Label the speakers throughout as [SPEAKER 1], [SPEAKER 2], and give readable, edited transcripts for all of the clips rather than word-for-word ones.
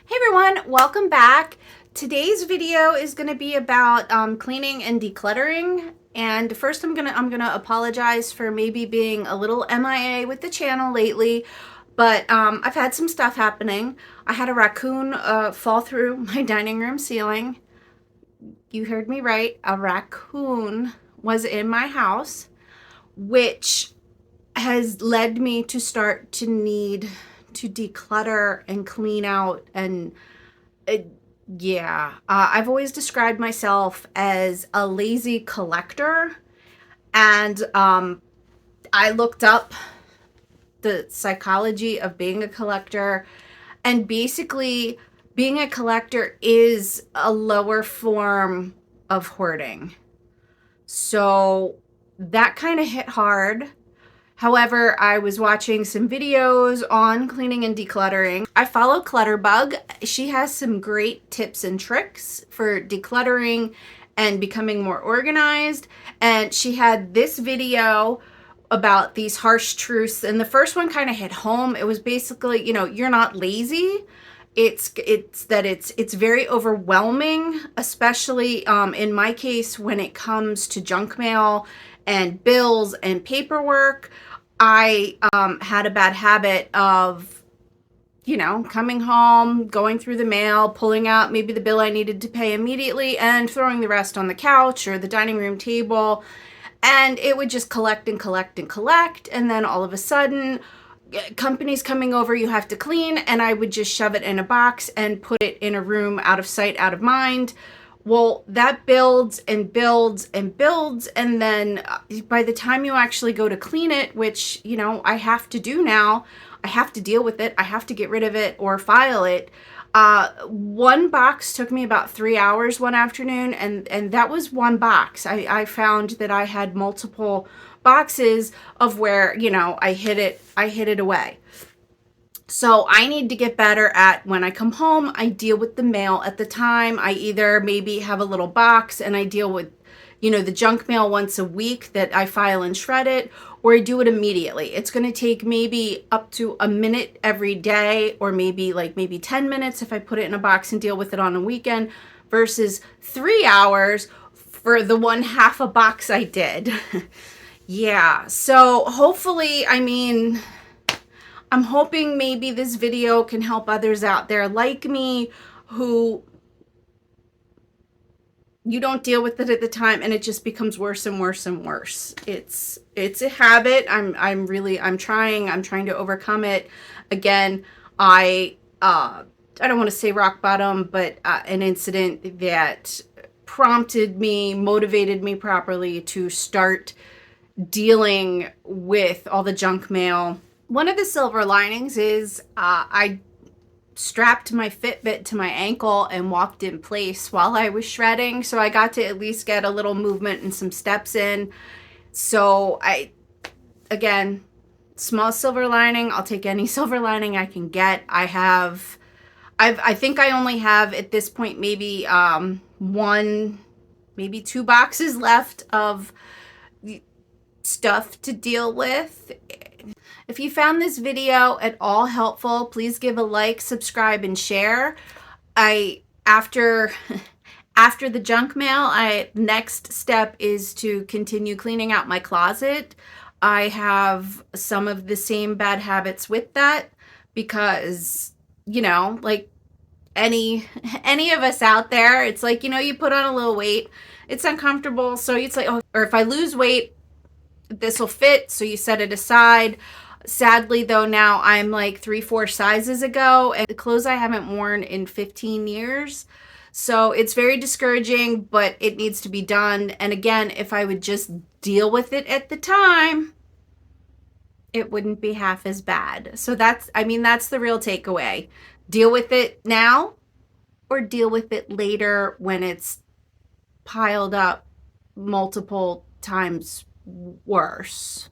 [SPEAKER 1] Hey everyone, welcome back. Today's video is going to be about cleaning and decluttering. And first, I'm gonna apologize for maybe being a little MIA with the channel lately, but I've had some stuff happening. I had a raccoon fall through my dining room ceiling. You heard me right. A raccoon was in my house, which has led me to start to need to declutter and clean out and I've always described myself as a lazy collector, and I looked up the psychology of being a collector, and basically being a collector is a lower form of hoarding. So that kind of hit hard. However, I was watching some videos on cleaning and decluttering. I follow Clutterbug. She has some great tips and tricks for decluttering and becoming more organized. And she had this video about these harsh truths. And the first one kind of hit home. It was basically, you're not lazy. It's very overwhelming, especially in my case when it comes to junk mail and bills and paperwork. I had a bad habit of, coming home, going through the mail, pulling out maybe the bill I needed to pay immediately and throwing the rest on the couch or the dining room table. And it would just collect and collect and collect. And then all of a sudden, companies coming over, you have to clean. And I would just shove it in a box and put it in a room out of sight, out of mind. Well, that builds and builds and builds, and then by the time you actually go to clean it, which, I have to do now, I have to deal with it, I have to get rid of it or file it. One box took me about 3 hours one afternoon, and that was one box. I found that I had multiple boxes of where, I hid it away. So I need to get better at when I come home, I deal with the mail at the time. I either maybe have a little box and I deal with, the junk mail once a week that I file and shred it, or I do it immediately. It's going to take maybe up to a minute every day, or maybe 10 minutes if I put it in a box and deal with it on a weekend, versus 3 hours for the one half a box I did. Yeah. So hopefully, I'm hoping maybe this video can help others out there like me who you don't deal with it at the time and it just becomes worse and worse and worse. It's a habit. I'm trying to overcome it. Again, I don't want to say rock bottom, but an incident that motivated me properly to start dealing with all the junk mail. One of the silver linings is I strapped my Fitbit to my ankle and walked in place while I was shredding. So I got to at least get a little movement and some steps in. So again, small silver lining. I'll take any silver lining I can get. I think I only have at this point maybe one, maybe 2 boxes left of stuff to deal with. If you found this video at all helpful, please give a like, subscribe, and share. After the junk mail, next step is to continue cleaning out my closet. I have some of the same bad habits with that because, like any of us out there, it's like, you put on a little weight, it's uncomfortable, so it's like, oh, or if I lose weight, this will fit, so you set it aside. Sadly, though, now I'm like 3-4 sizes ago, and the clothes I haven't worn in 15 years. So it's very discouraging, but it needs to be done. And again, if I would just deal with it at the time, it wouldn't be half as bad. So that's the real takeaway. Deal with it now or deal with it later when it's piled up multiple times worse.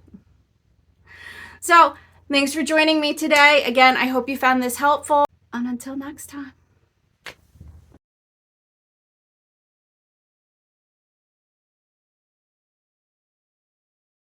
[SPEAKER 1] So thanks for joining me today. Again, I hope you found this helpful, and until next time.